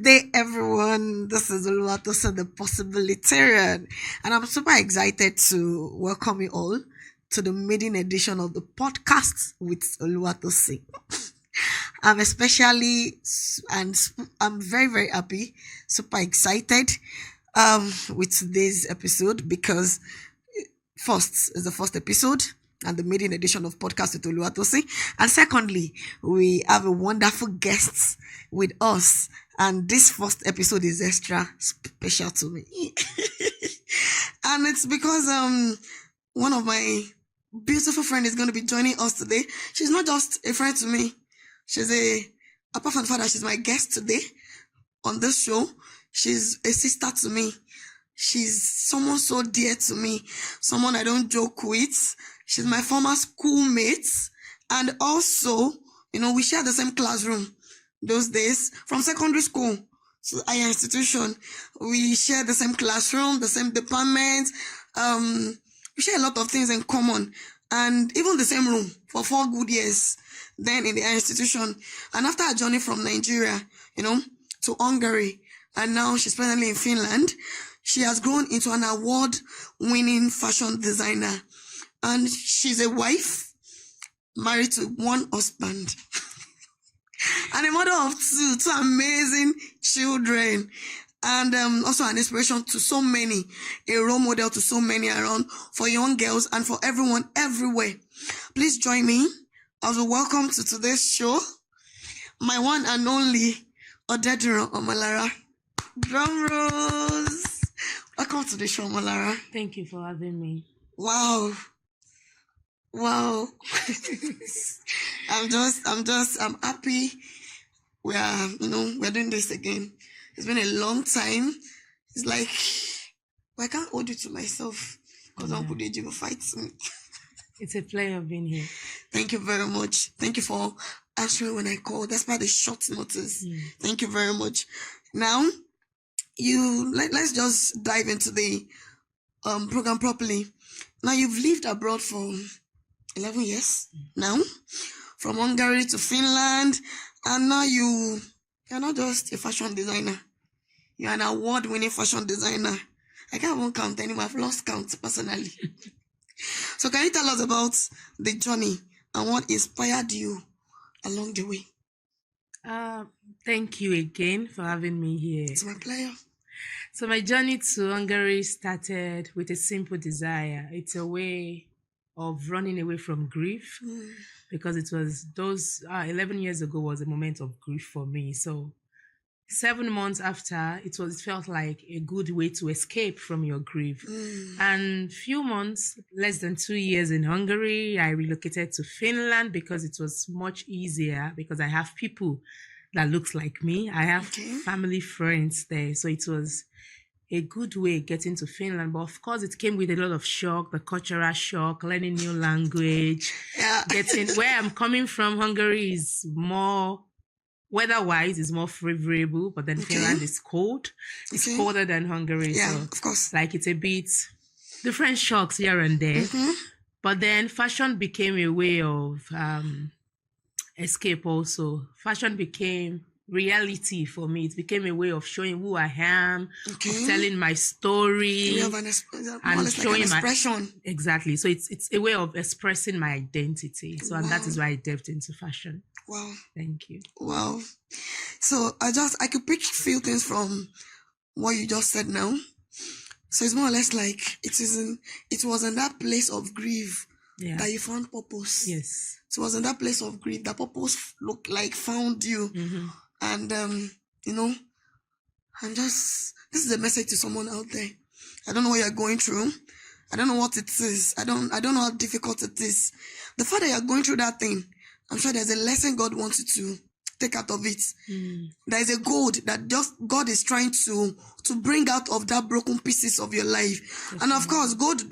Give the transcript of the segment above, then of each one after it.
day, everyone. This is Oluwatosin, the Possibilitarian, and I'm super excited to welcome you all to the maiden edition of the podcast with Oluwatosin. I'm especially and I'm very, very happy, super excited with today's episode because first is the first episode and the maiden edition of podcast with Oluwatosin. And secondly, we have a wonderful guest with us. And this first episode is extra special to me. And it's because one of my beautiful friends is going to be joining us today. She's not just a friend to me. She's apart from the fact that she's my guest today on this show, she's a sister to me. She's someone so dear to me, someone I don't joke with. She's my former schoolmate, and also, we share the same classroom those days from secondary school to higher institution. We share the same classroom, the same department. We share a lot of things in common, and even the same room for 4 good years. Then in the higher institution, and after a journey from Nigeria, to Hungary, and now she's presently in Finland. She has grown into an award-winning fashion designer. And she's a wife, married to one husband. And a mother of two amazing children. And also an inspiration to so many, a role model to so many around for young girls and for everyone everywhere. Please join me as we welcome to today's show, my one and only Odediro Omolara. Drum rolls. Welcome to the show, Omolara. Thank you for having me. Wow. I'm happy we're doing this again. It's been a long time. It's like, I can't hold you to myself because Uncle Deji will fight me. It's a pleasure being here. Thank you very much. Thank you for answering when I called. That's why the short notice. Thank you very much. Now, let's just dive into the program properly. Now, you've lived abroad for 11 years now, from Hungary to Finland, and now you're not just a fashion designer. You're an award-winning fashion designer. I can't even count anymore. I've lost count personally. So can you tell us about the journey and what inspired you along the way? Thank you again for having me here. It's my pleasure. So my journey to Hungary started with a simple desire. It's a way of running away from grief because it was 11 years ago was a moment of grief for me. So 7 months after, it felt like a good way to escape from your grief. And few months, less than 2 years in Hungary, I relocated to Finland because it was much easier because I have people that looks like me. I have family friends there. So it was a good way getting to Finland. But of course, it came with a lot of shock, the cultural shock, learning new language. Where I'm coming from, Hungary is more, weather-wise, is more favorable, but then Finland is cold. It's colder than Hungary. Yeah, so of course. Like it's a bit different shocks here and there. But then fashion became a way of escape also. Fashion became reality for me. It became a way of showing who I am, of telling my story, and showing like an expression. Exactly. So it's a way of expressing my identity. So and that is why I delved into fashion. Wow. Thank you. Wow. So I could pick a few things from what you just said now. So it's more or less like it was in that place of grief that you found purpose. Yes. So it was in that place of grief that purpose found you. And this is a message to someone out there. I don't know what you're going through. I don't know what it is. I don't know how difficult it is. The fact that you're going through that thing, I'm sure there's a lesson God wants you to take out of it. There is a gold that just God is trying to bring out of that broken pieces of your life. And of course, gold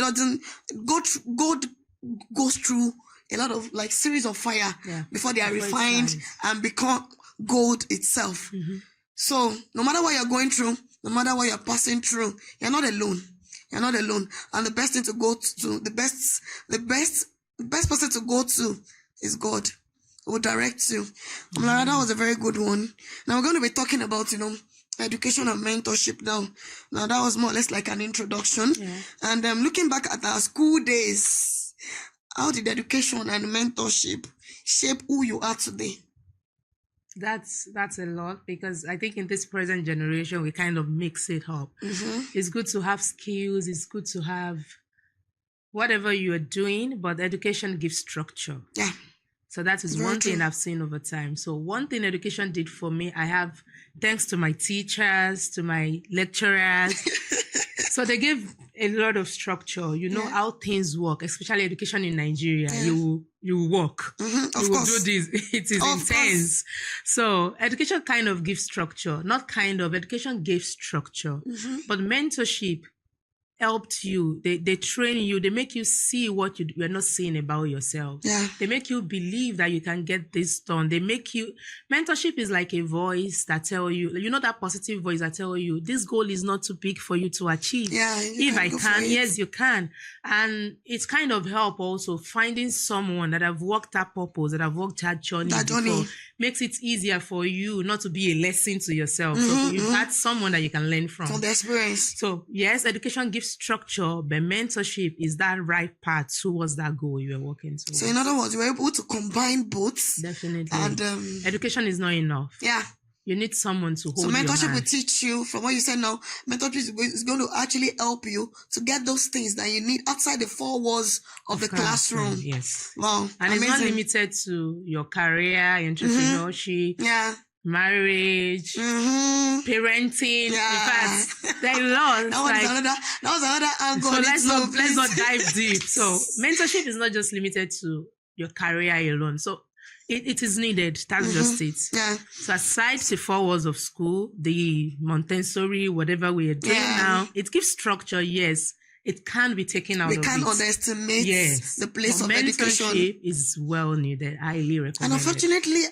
goes through a lot of series of fire before they are refined and become gold itself. So no matter what you're going through, no matter what you're passing through, you're not alone. And the best thing to go to, the best person to go to is God. Who will direct you. That was a very good one. Now we're going to be talking about, education and mentorship now. Now that was more or less like an introduction. Yeah. And looking back at our school days, how did education and mentorship shape who you are today? That's a lot, because I think in this present generation we kind of mix it up. It's good to have skills, it's good to have whatever you're doing, but education gives structure. Yeah. So that is Very one true. thing I've seen over time. So one thing education did for me, I have, thanks to my teachers, to my lecturers. So they gave a lot of structure. You know how things work, especially education in Nigeria. Yeah. You work. Of You will course. do this. It is Of intense. So education kind of gives structure. Not kind of. Education gave structure. But mentorship helped you. They train you. They make you see what you're not seeing about yourself. Yeah. They make you believe that you can get this done. They make you, mentorship is like a voice that tell you, you know, that positive voice that tell you, this goal is not too big for you to achieve. Yeah. If I can, yes, you can. And it's kind of help also finding someone that have worked that purpose, that have worked that journey before, makes it easier for you not to be a lesson to yourself. So you've had someone that you can learn from the experience. So yes, education gives structure, but mentorship is that right path towards that goal you are working towards. So in other words, you were able to combine both. Definitely. And education is not enough. Yeah. You need someone to hold So your mentorship hand. will teach you, from what you said now, mentorship is going to actually help you to get those things that you need outside the four walls of the classroom. Yes. Wow. And amazing. It's not limited to your career, entrepreneurship, marriage, parenting. Yeah. In fact, there are lots. That was another angle. So let's not dive deep. So mentorship is not just limited to your career alone. So it is needed. That's just it. Yeah. So aside the 4 walls of school, the Montessori, whatever we are doing now, it gives structure, yes. It can be taken out of it. We can't underestimate the place of education. Mentorship is well needed. I highly recommend And unfortunately,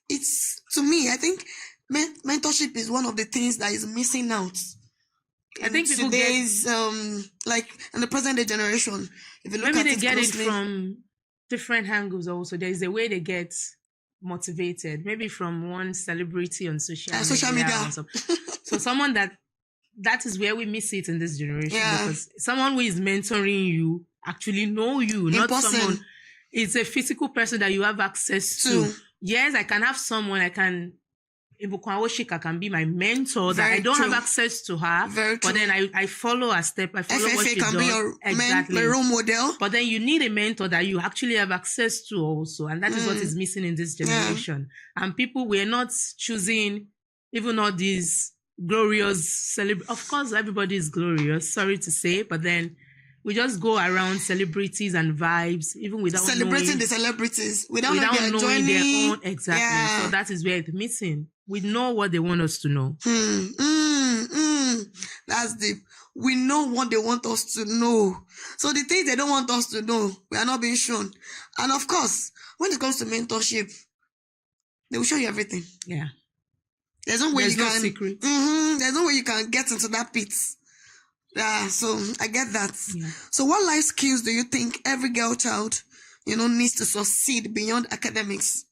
it's to me, I think mentorship is one of the things that is missing out. I think people today's like in the present day generation, if you look maybe at they get closely, it from different angles also. There's a way they get motivated, maybe from one celebrity on social media. So someone that is where we miss it in this generation, because someone who is mentoring you actually know you, not someone. It's a physical person that you have access to. Yes, I can have someone can be my mentor that I don't have access to her, but then I follow her step. I follow what she does. Be your role model. But then you need a mentor that you actually have access to also, and that is what is missing in this generation. And people were not choosing even all these glorious Of course, everybody is glorious. Sorry to say, but then we just go around celebrities and vibes, even without celebrating the celebrities without knowing their own exactly. Yeah. So that is where it's missing. We know what they want us to know. That's deep. We know what they want us to know. So the things they don't want us to know, we are not being shown. And of course, when it comes to mentorship, they will show you everything. Yeah. There's no way you can. Secret. There's no way you can get into that pit. Yeah, so I get that. Yeah. So what life skills do you think every girl child, needs to succeed beyond academics?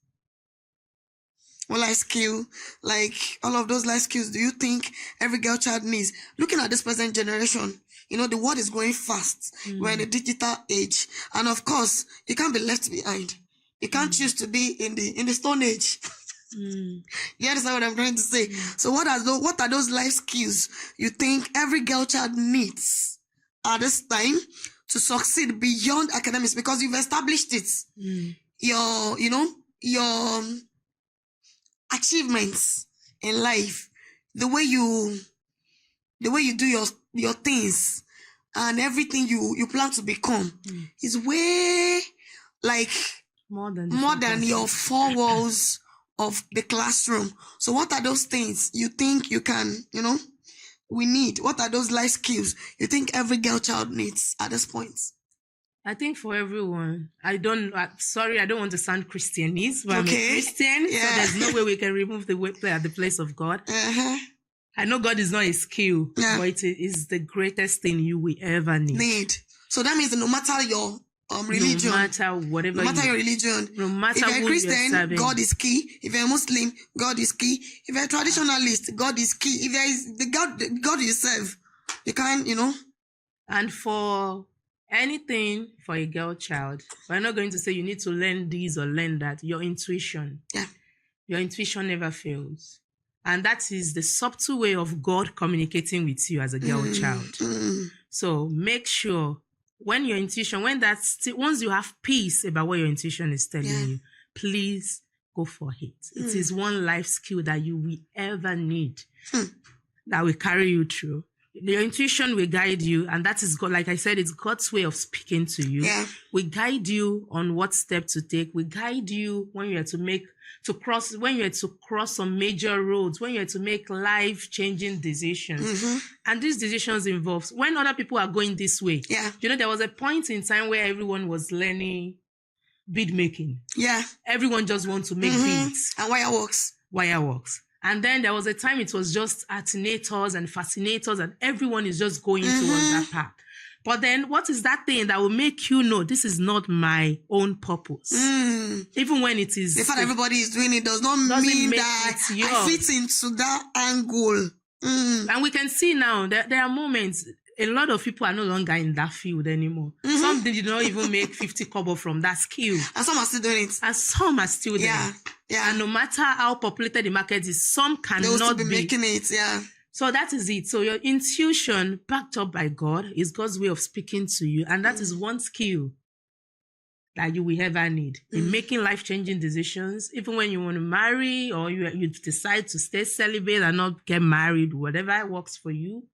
What life skill, like all of those life skills, do you think every girl child needs? Looking at this present generation, the world is going fast. We're in a digital age. And of course, you can't be left behind. You can't choose to be in the Stone Age. You understand what I'm trying to say? So what are those life skills you think every girl child needs at this time to succeed beyond academics? Because you've established it. Your achievements in life, the way you do your things and everything you plan to become is way like more than your 4 walls of the classroom. So what are those things you think you can, we need? What are those life skills you think every girl child needs at this point? I think for everyone, I don't want to sound Christianese, but I'm a Christian, so there's no way we can remove the word at the place of God. I know God is not a skill, but it is the greatest thing you will ever need. So that means no matter your religion. No matter whatever. No matter your religion. No matter if you're who a Christian, you're serving. God is key. If you're a Muslim, God is key. If you're a traditionalist, God is key. If there is the God you serve, you can't, And for anything for a girl child, we're not going to say you need to learn this or learn that. Your intuition. Yeah. Your intuition never fails. And that is the subtle way of God communicating with you as a girl child. So make sure when your intuition, once you have peace about what your intuition is telling you, please go for it. It is one life skill that you will ever need that will carry you through. Your intuition will guide you, and that is God. Like I said, it's God's way of speaking to you. Yeah. We guide you on what step to take. We guide you when you are to cross some major roads, when you are to make life-changing decisions. And these decisions involve when other people are going this way. Yeah. There was a point in time where everyone was learning bead making. Yeah. Everyone just wants to make beads. And Wireworks. And then there was a time it was just antinators and fascinators, and everyone is just going towards that path. But then what is that thing that will make you know this is not my own purpose? Even when it is... The fact everybody is doing it does not mean that I fit into that angle. And we can see now that there are moments, a lot of people are no longer in that field anymore. Some did not even make 50 kobo from that skill. And some are still doing it. And some are still there. Yeah. And no matter how populated the market is, some cannot They will still be making it, So that is it. So your intuition, backed up by God, is God's way of speaking to you. And that is one skill that you will ever need in making life-changing decisions. Even when you want to marry or you decide to stay celibate and not get married, whatever works for you,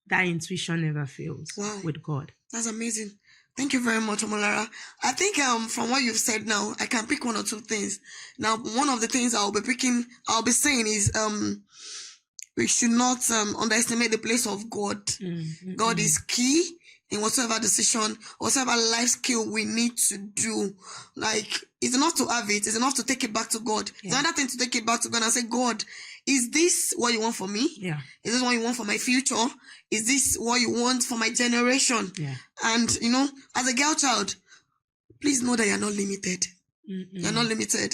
that intuition never fails with God. That's amazing. Thank you very much, Omolara. I think from what you've said now, I can pick one or two things. Now, one of the things I'll be saying is we should not underestimate the place of God. God is key in whatever decision, whatever life skill we need to do. Like, it's enough to have it. It's enough to take it back to God. It's another thing to take it back to God and say, God, is this what you want for me? Yeah. Is this what you want for my future? Is this what you want for my generation? Yeah. And, as a girl child, please know that you're not limited. You're not limited.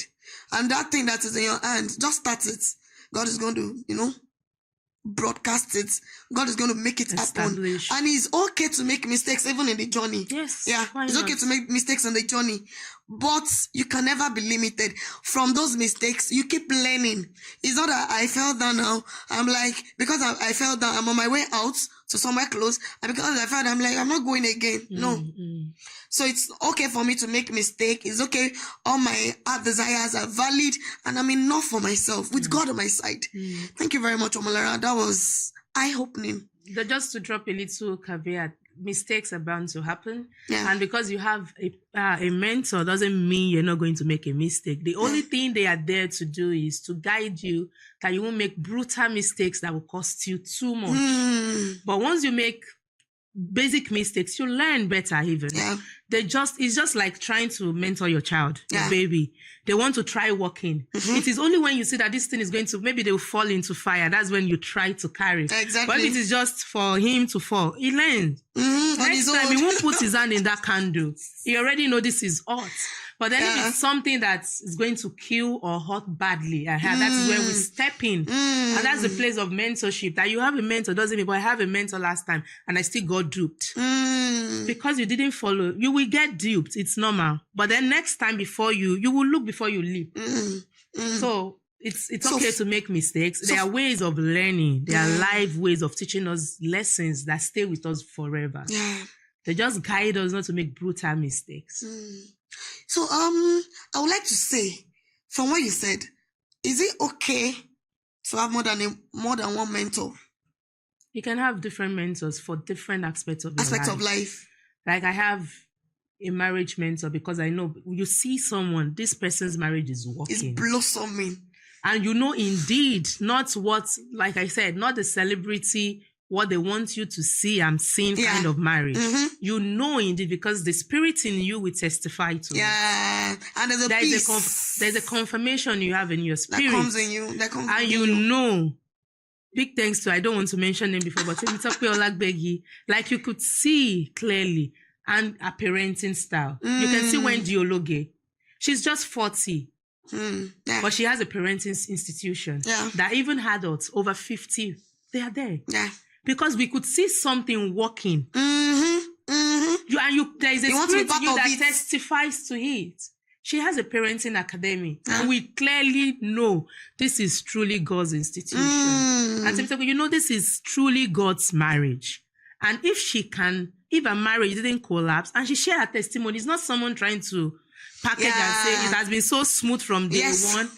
And that thing that is in your hand, just start it. God is going to, broadcast it. God is going to make it happen. And it's okay to make mistakes even in the journey. Yes. Yeah. It's okay to make mistakes in the journey. But you can never be limited. From those mistakes, you keep learning. It's not that I fell down now. I'm like, because I fell down, I'm on my way out to somewhere close. And because I fell down, I'm like, I'm not going again. No. So it's okay for me to make mistake. It's okay. All my heart desires are valid. And I'm enough for myself with God on my side. Thank you very much, Omolara. That was eye-opening. Just to drop a little caveat, mistakes are bound to happen. Yeah. And because you have a mentor doesn't mean you're not going to make a mistake. The only thing they are there to do is to guide you that you won't make brutal mistakes that will cost you too much. But once you make basic mistakes, you learn better even. Yeah. It's just like trying to mentor your child, your baby. They want to try walking. It is only when you see that this thing is going to, maybe they will fall into fire. That's when you try to carry. Exactly. But if it is just for him to fall, he learns. Next time, he won't put his hand in that candle. He already know this is hot. But then if it's something that is going to kill or hurt badly, that is where we step in. And that's the place of mentorship. That you have a mentor doesn't mean, but I have a mentor last time and I still got duped. Because you didn't follow. You will get duped. It's normal. But then next time you will look before you leap. So it's okay to make mistakes. There are ways of learning. There are live ways of teaching us lessons that stay with us forever. Yeah. They just guide us not to make brutal mistakes. So, I would like to say, from what you said, is it okay to have more than one mentor? You can have different mentors for different aspects of life. Like I have a marriage mentor because I know you see someone, this person's marriage is working. It's blossoming. And you know, indeed, not what, like I said, not the celebrity, what they want you to see, I'm seeing kind of marriage. You know, indeed, because the spirit in you will testify to it. Yeah. And there's a peace. There's a confirmation you have in your spirit. That comes in you. And you know. Big thanks to, I don't want to mention him before, but like you could see clearly. and her parenting style. You can see when Diologe, she's just 40, Yeah. but she has a parenting institution that even adults over 50, they are there. Yeah. Because we could see something working. There is a You want to be spirit part in you of that it. testifies to it. She has a parenting academy. And we clearly know this is truly God's institution. And Temitope, this is truly God's marriage. And if a marriage didn't collapse, and she shared her testimony, it's not someone trying to package and say it has been so smooth from day one.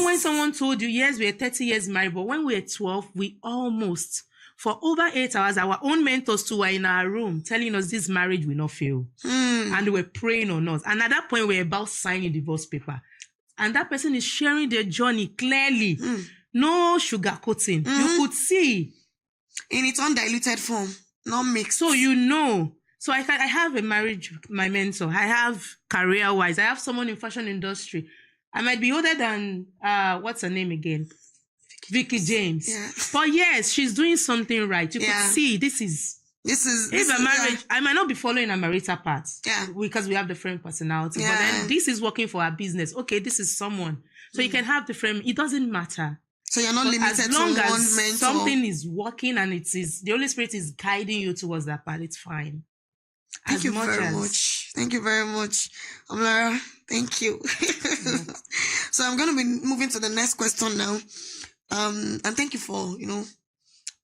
When someone told you, yes, we're 30 years married, but when we were 12, we almost, for over 8 hours, our own mentors too were in our room telling us this marriage will not fail. And they were praying on us. And at that point, we were about signing divorce paper. And that person is sharing their journey clearly. No sugarcoating. You could see. In its undiluted form, not mixed. So So I have a marriage, my mentor. I have career-wise. I have someone in fashion industry. I might be older than, what's her name again? Vicky James. Yeah. But yes, she's doing something right. You could see this is a marriage. I might not be following a marital path. Yeah. Because we have different personalities. Yeah. But then this is working for our business. Okay, this is someone. So you can have different, it doesn't matter. So you're not limited to one mentor. As long as something is working and the Holy Spirit is guiding you towards that path, it's fine. Thank you very much. Thank you very much. Lara, thank you. So I'm going to be moving to the next question now. And thank you for,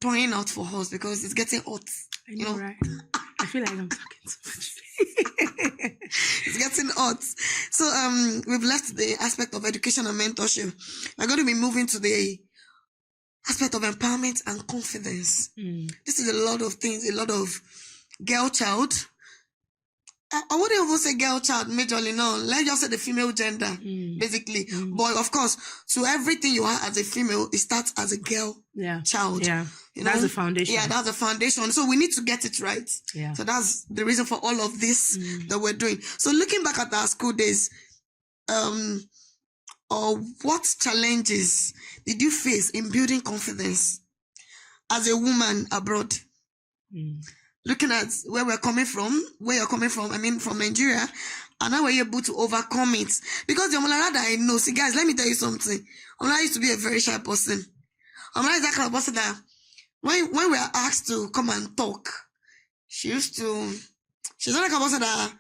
pouring out for us because it's getting hot. I know, right? I feel like I'm talking too much. It's getting hot. So we've left the aspect of education and mentorship. We're going to be moving to the aspect of empowerment and confidence. This is a lot of things, a lot of girl child. I wouldn't even say girl child majorly, no. Let's just say the female gender, basically. But of course, so everything you are as a female, it starts as a girl child. Yeah, that's the foundation. Yeah, that's the foundation. So we need to get it right. Yeah. So that's the reason for all of this that we're doing. So looking back at our school days, or what challenges did you face in building confidence as a woman abroad? Looking at where you're coming from, I mean, from Nigeria, and how were you able to overcome it? Because the Omolara that I know, see guys, let me tell you something. Omolara used to be a very shy person. Omolara is that kind of person that when we are asked to come and talk, she's not the kind of person that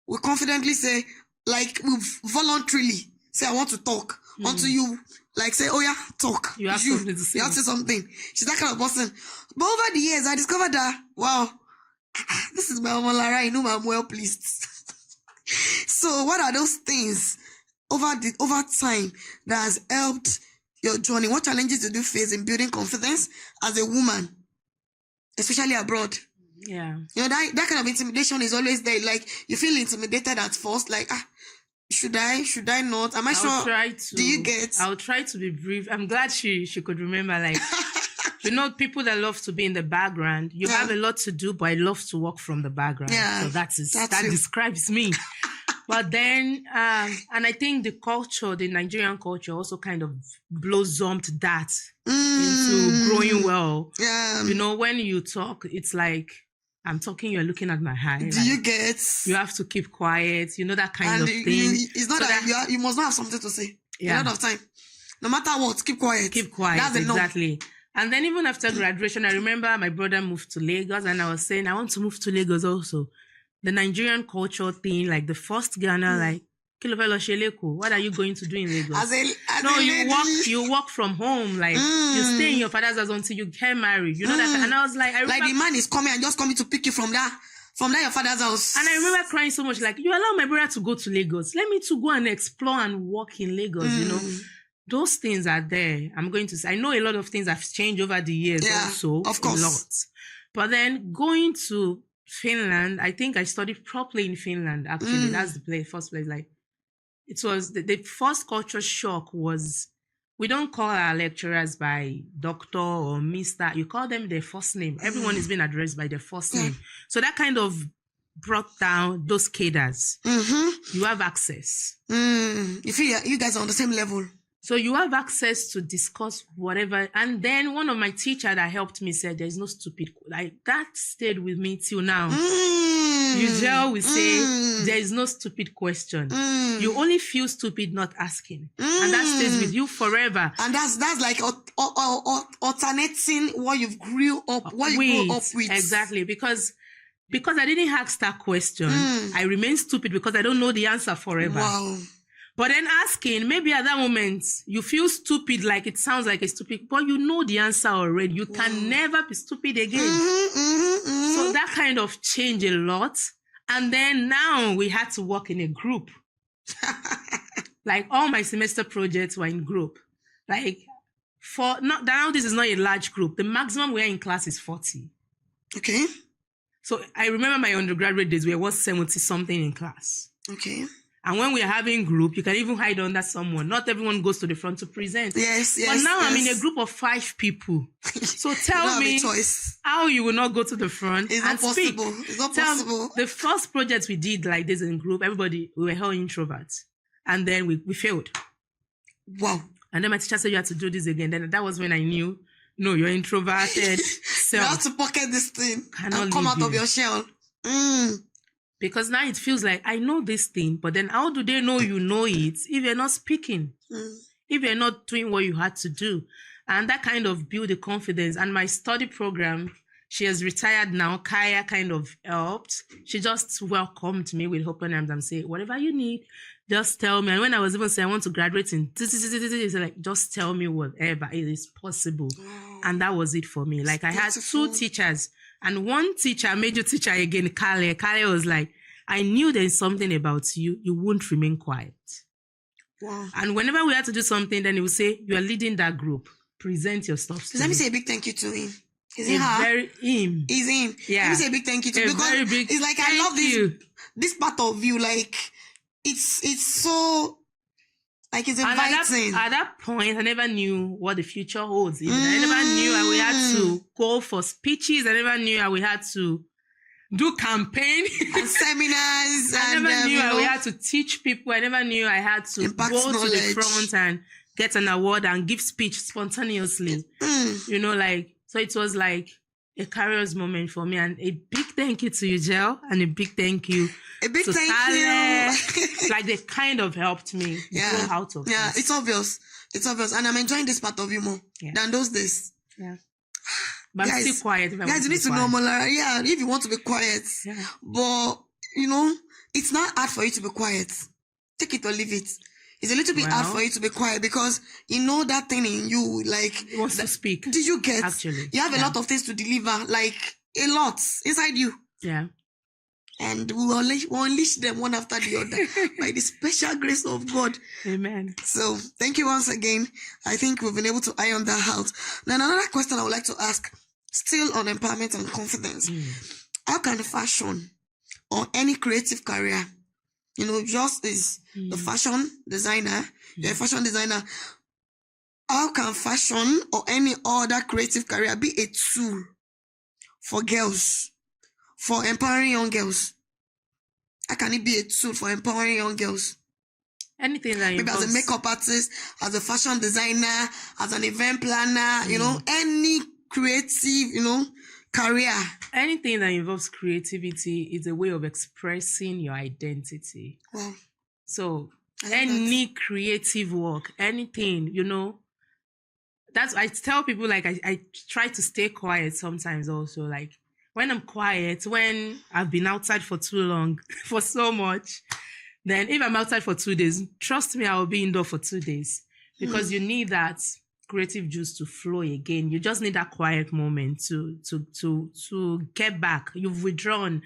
will confidently say, like, voluntarily say, I want to talk. Until you, like, say, oh yeah, talk. You have something to say. You have to say something. She's that kind of person. But over the years, I discovered that, wow, this is my Omolara. I know I'm well pleased. So what are those things over time that has helped your journey? What challenges did you face in building confidence as a woman, especially abroad? Yeah. That kind of intimidation is always there. Like, you feel intimidated at first, like, should I not? Am I sure? Do you get? I'll try to be brief. I'm glad she could remember, like, people that love to be in the background, you have a lot to do, but I love to work from the background. Yeah, so that describes me. But then, and I think the Nigerian culture also kind of blossomed that into growing well. Yeah. When you talk, it's like, I'm talking, you're looking at my eye. Do you get? You have to keep quiet, that kind of thing. It's not that you must not have something to say. Yeah. A lot of time. No matter what, keep quiet. Keep quiet, that's exactly. And then even after graduation, I remember my brother moved to Lagos and I was saying, I want to move to Lagos also. The Nigerian culture thing, like the first Ghana, like, what are you going to do in Lagos? You work from home, like you stay in your father's house until you get married. You know that, and I was like, the man is coming and just coming to pick you from that your father's house. And I remember crying so much, like, you allow my brother to go to Lagos. Let me to go and explore and work in Lagos. Those things are there. I'm going to say, I know a lot of things have changed over the years also. Of course. A lot. But then going to Finland, I think I studied properly in Finland, actually. That's the first place, like, it was the first culture shock was, we don't call our lecturers by doctor or mister. You call them their first name. Everyone is being addressed by their first name. So that kind of brought down those cadres. You have access. You feel you guys are on the same level. So you have access to discuss whatever. And then one of my teachers that helped me said, there's no stupid. Like, that stayed with me till now. Ugel will say, there is no stupid question. You only feel stupid not asking. And that stays with you forever. And that's like alternating what you grew up with. Exactly. Because I didn't ask that question, I remain stupid because I don't know the answer forever. Wow. But then asking, maybe at that moment, you feel stupid, like it sounds like a stupid, but you know the answer already. You can never be stupid again. So that kind of changed a lot. And then now we had to work in a group. Like all my semester projects were in group. Like now this is not a large group. The maximum we are in class is 40. Okay. So I remember my undergraduate days, we were 70 something in class. Okay. And when we're having group, you can even hide under someone. Not everyone goes to the front to present. Yes. But now I'm in a group of 5 people. So tell me how you will not go to the front It's and not possible. speak. It's not possible. The first project we did like this in group, we were all introverts. And then we failed. Wow. And then my teacher said you had to do this again. Then that was when I knew, no, you're introverted. You have to pocket this thing and come out of your shell. Because now it feels like I know this thing, but then how do they know you know it if you're not speaking? If you're not doing what you had to do? And that kind of build the confidence. And my study program, she has retired now. Kaya kind of helped. She just welcomed me with open arms and say, whatever you need, just tell me. And when I was even saying I want to graduate in this, like, just tell me whatever, it is possible. And that was it for me. Like I had 2 teachers. And one teacher, major teacher again, Kale was like, I knew there's something about you. You won't remain quiet. Wow. And whenever we had to do something, then he would say, you are leading that group. Present your stuff. Let me say a big thank you to him. Is it her? Him. Is him. Yeah. Let me say a big thank you to him. Because it's like, I love this part of you. Like, it's so... Like it's inviting. At that point, I never knew what the future holds. Even. I never knew I we had to go for speeches. I never knew I we had to do campaign and seminars. I never knew I we had to teach people. I never knew I had to go to the front and get an award and give speech spontaneously. You know, like, so it was like a careers moment for me. And a big thank you to you, Gel, and a big thank you to thank you. Like they kind of helped me grow out of this. It's obvious. It's obvious. And I'm enjoying this part of you more than those days. Yeah. But guys, I'm still quiet. Guys, you need to normalize. Yeah, if you want to be quiet. Yeah. But, you know, it's not hard for you to be quiet. Take it or leave it. It's a little bit hard for you to be quiet because you know that thing in you, like... It wants to speak. Did you get? Actually. You have a lot of things to deliver, like a lot inside you. Yeah. And we'll unleash them one after the other by the special grace of God. Amen. So thank you once again. I think we've been able to iron that out. Now, another question I would like to ask, still on empowerment and confidence. How can fashion or any creative career, you know, just as the fashion designer, you're a fashion designer, how can fashion or any other creative career be a tool for girls? For empowering young girls? How can it be a tool for empowering young girls? Anything that maybe as a makeup artist, as a fashion designer, as an event planner, you know, any creative, you know, career. Anything that involves creativity is a way of expressing your identity. Wow. So any creative work, anything, you know, that's, I tell people, like, I try to stay quiet sometimes also, like, when I'm quiet, when I've been outside for too long, for so much, then if I'm outside for 2 days, trust me, I will be indoor for 2 days because you need that creative juice to flow again. You just need that quiet moment to get back. You've withdrawn.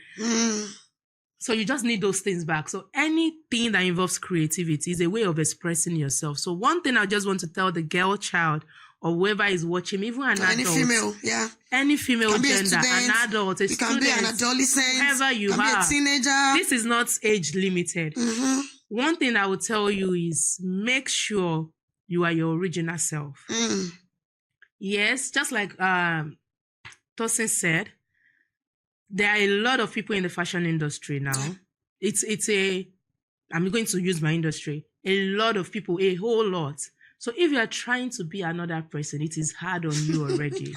So you just need those things back. So anything that involves creativity is a way of expressing yourself. So one thing I just want to tell the girl child or whoever is watching, even an adult. Any female, any female gender, an adult, a you can be an adolescent, whoever you can are. Be a teenager. This is not age limited. One thing I will tell you is make sure you are your original self. Yes, just like Tosin said, there are a lot of people in the fashion industry now. I'm going to use my industry. A lot of people, a whole lot. So if you are trying to be another person, it is hard on you already.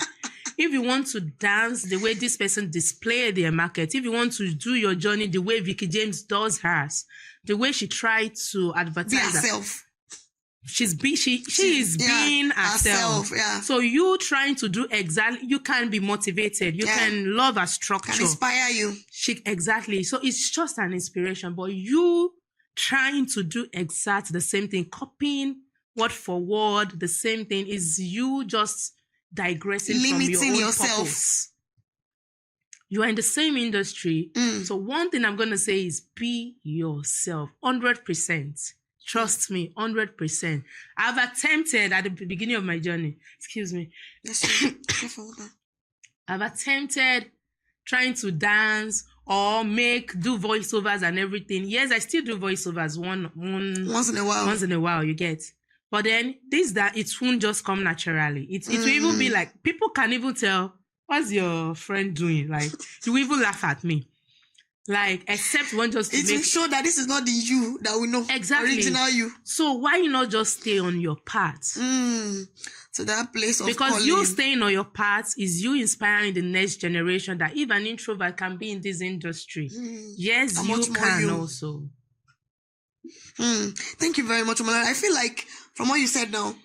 if you want to dance the way this person display their market, if you want to do your journey the way Vicky James does hers, the way she tried to Be advertise herself. she is being herself. Yeah. So you trying to do exactly, you can be motivated. You can love a structure. Can inspire you. Exactly. So it's just an inspiration. But you trying to do exact the same thing, copying word for word, the same thing, is you just digressing Limiting from your own yourself. purpose. You are in the same industry. So one thing I'm going to say is be yourself 100%. Trust me, 100%. I've attempted at the beginning of my journey. Excuse me. I've attempted trying to dance or do voiceovers and everything. Yes, I still do voiceovers once in a while. Once in a while, you get. But then it won't just come naturally. It will even be like, people can even tell, what's your friend doing? Like, you will even laugh at me. Like, except one just to it will show that this is not the you that we know. Exactly. Original you. So why not just stay on your path? So that place of because calling. You staying on your path is you inspiring the next generation that if an introvert can be in this industry, yes, you can also. Thank you very much, Omolara. I feel like from what you said now,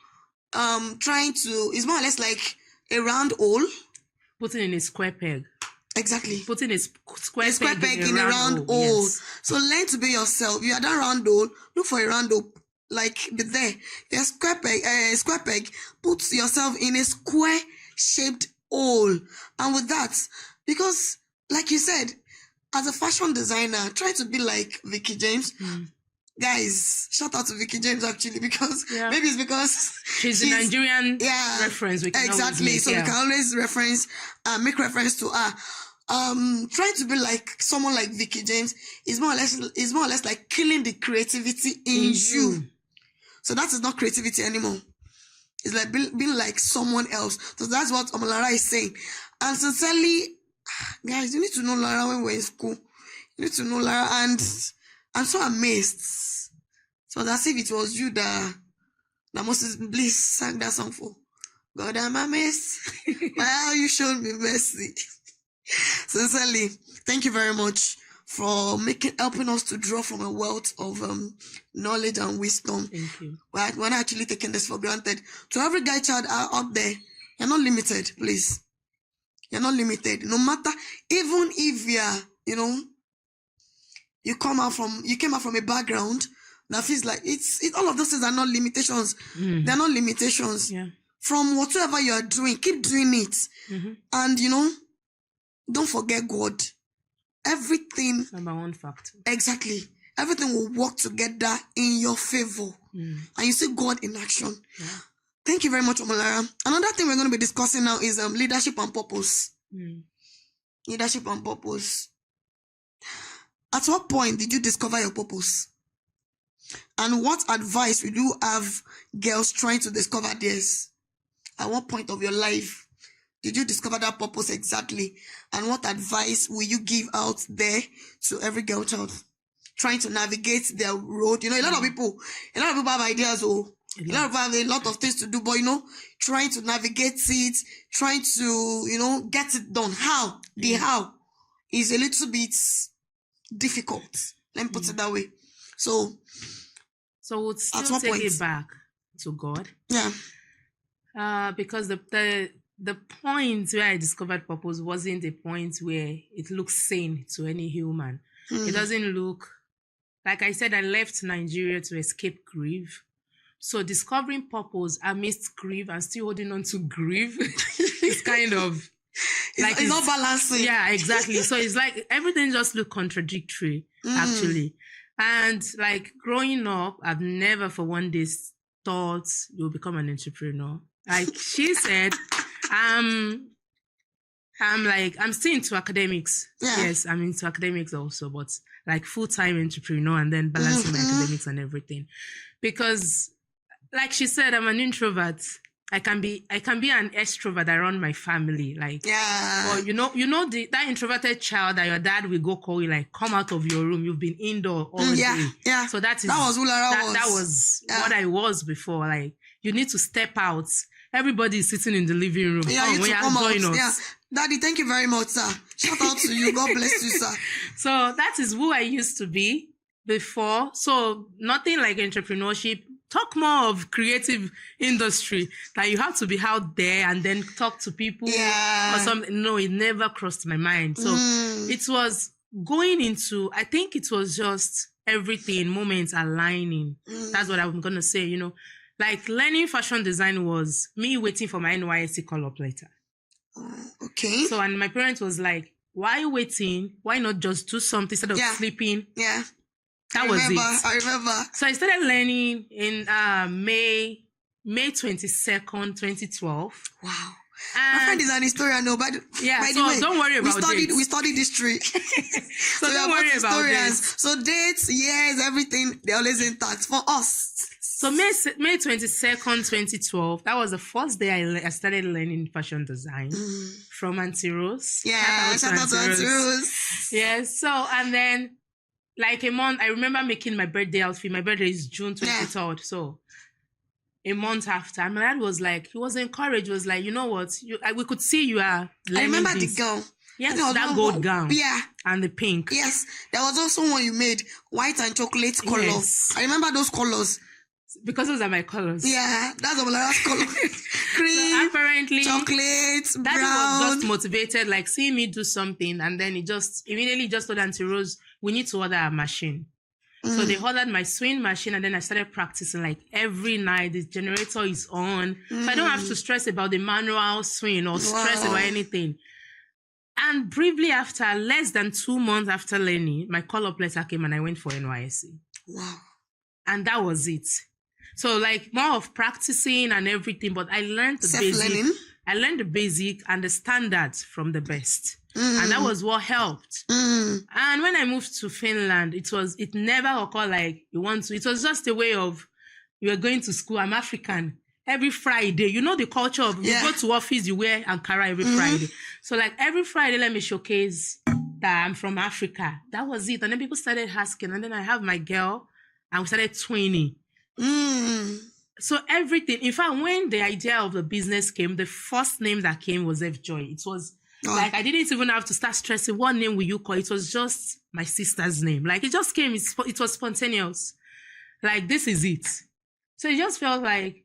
trying to is more or less like a round hole. Putting in a square peg. Exactly. Putting a square peg in a round hole. Yes. So learn to be yourself. You are that round hole. Look for a round hole. Like be there. Your square peg. Put yourself in a square shaped hole. And with that, because like you said, as a fashion designer, try to be like Vicky James. Guys, shout out to Vicky James actually, because maybe it's because she's a Nigerian reference. We can exactly. Make, so we can always make reference to her. Trying to be like someone like Vicky James is more or less like killing the creativity in you. So that is not creativity anymore. It's like being like someone else. So that's what Omolara is saying. And sincerely, guys, you need to know Lara when we're in school. You need to know Lara, and I'm so amazed. So that's if it was you that Moses Bliss sang that song for. God, I'm amazed. Wow, you showed me mercy. Sincerely, thank you very much for helping us to draw from a wealth of knowledge and wisdom. Thank you. We're not actually taking this for granted. To every guy child out there, you're not limited, please. You're not limited. No matter, even if you came out from a background that feels like all of those things are not limitations. They're not limitations. Yeah. From whatever you are doing, keep doing it. And don't forget God. Everything. Number one factor. Exactly. Everything will work together in your favor. And you see God in action. Yeah. Thank you very much, Omolara. Another thing we're going to be discussing now is leadership and purpose. Leadership and purpose. At what point did you discover your purpose? And what advice would you have girls trying to discover theirs? At what point of your life did you discover that purpose exactly? And what advice will you give out there to every girl child trying to navigate their road? A lot of people have ideas, a lot of people have a lot of things to do, but trying to navigate it, trying to, get it done. How? The how is a little bit difficult. Let me put it that way. So we'll still take it back to God. Yeah. Because the point where I discovered purpose wasn't a point where it looks sane to any human. It doesn't look, like I said, I left Nigeria to escape grief. So discovering purpose amidst grief and still holding on to grief is kind of it's not balancing. Yeah, exactly. So it's like everything just look contradictory, actually. And like growing up, I've never for one day thought you'll become an entrepreneur. Like she said, I'm still into academics. Yeah. Yes, I'm into academics also, but like full-time entrepreneur and then balancing my academics and everything. Because like she said, I'm an introvert. I can be an extrovert around my family. Like, yeah. Or that introverted child that your dad will go call you, like, come out of your room. You've been indoor all day. Yeah. So that was who Lara was. That was what I was before. Like, you need to step out. everybody is sitting in the living room. Yeah, you to come out. Join us. Yeah. Daddy, thank you very much, sir. Shout out to you. God bless you, sir. So that is who I used to be before. So nothing like entrepreneurship. Talk more of creative industry that you have to be out there and then talk to people or something. No, it never crossed my mind. So it was going into, I think it was just everything, moments aligning. That's what I'm going to say, you know. Like learning fashion design was me waiting for my NYSC call-up letter. Okay. So, and my parents was like, why waiting? Why not just do something instead of sleeping? Yeah. That was it. I remember. So I started learning in May 22nd, 2012. Wow. My friend is an historian, no, but by the way, don't worry about dates. We studied history. So don't worry about dates. So dates, years, everything, they're always intact for us. So May 22nd, 2012, that was the first day I started learning fashion design from Auntie Rose. Yeah, shout out to Auntie Rose. Yes, so, and then like a month, I remember making my birthday outfit. My birthday is June 23rd. So a month after, my dad was like, he was encouraged, was like, you know what? We could see you are learning. I remember this. the gown. Yes, that gold gown. Yeah. And the pink. Yes. There was also one you made, white and chocolate color. Yes. I remember those colors. Because those are my colors. Yeah, that's Omolara's color. Cream, so apparently, chocolate, brown. Daddy was just motivated, like seeing me do something, and then he just immediately just told Auntie Rose, we need to order a machine. So they ordered my sewing machine, and then I started practicing like every night. The generator is on, so I don't have to stress about the manual swing or stress about anything. And briefly after, less than 2 months after learning, my call-up letter came, and I went for NYSC. Wow! And that was it. So like more of practicing and everything, but I learned the basic. I learned the basic and the standards from the best. And that was what helped. And when I moved to Finland, it never occurred like you want to. It was just a way of, you are going to school. I'm African. Every Friday, you know the culture of, you go to office, you wear Ankara every Friday. So like every Friday, let me showcase that I'm from Africa. That was it. And then people started asking. And then I have my girl, and we started twinning. So everything, in fact, when the idea of the business came, the first name that came was F Joy. It was like, I didn't even have to start stressing, what name will you call? It was just my sister's name. Like it just came, it was spontaneous. Like, this is it. So it just felt like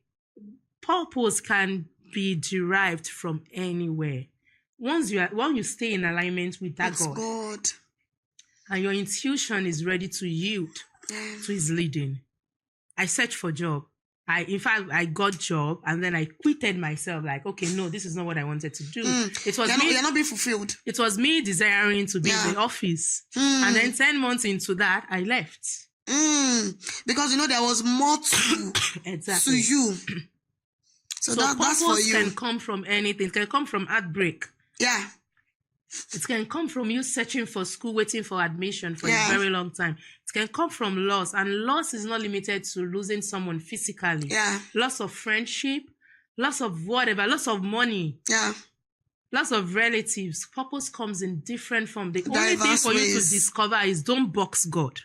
purpose can be derived from anywhere. When you stay in alignment with that God, and your intuition is ready to yield to his leading. I searched for job. In fact, I got job, and then I quitted myself. Like, okay, no, this is not what I wanted to do. It was you're not being fulfilled. It was me desiring to be in the office, and then 10 months into that, I left. Because there was more to you. So that's for you. Can come from anything. It can come from heartbreak. Yeah. It can come from you searching for school, waiting for admission for a very long time. It can come from loss. And loss is not limited to losing someone physically. Yeah. Loss of friendship, loss of whatever, loss of money. Yeah. Lots of relatives. Purpose comes in different form. The only thing for you to discover is don't box God.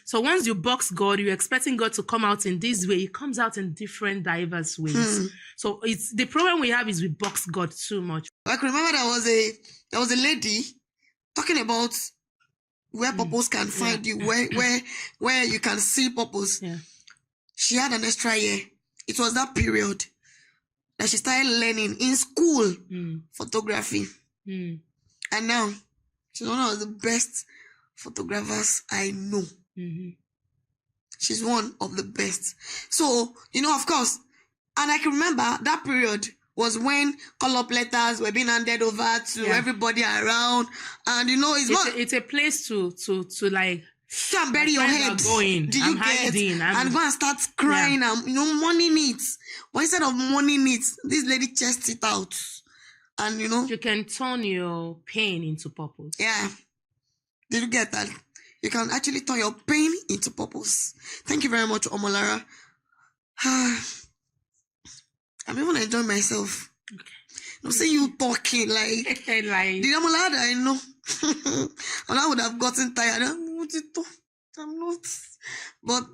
So once you box God, you're expecting God to come out in this way. He comes out in different, diverse ways. So it's the problem we have is we box God too much. I can remember there was a lady talking about where purpose can find you, where you can see purpose. Yeah. She had an extra year. It was that period that she started learning in school photography. And now she's one of the best photographers I know. She's one of the best. So, of course, and I can remember that period was when call-up letters were being handed over to everybody around. And, it's a place to like, go and bury your head. Do you get? And go and start crying and mourning it. But instead of mourning it, this lady chests it out. And you can turn your pain into purpose. Yeah. Did you get that? You can actually turn your pain into purpose. Thank you very much, Omolara. I'm even enjoying myself. Okay. I'm seeing you talking like the Omolara that I know. And I would have gotten tired. I'm not. But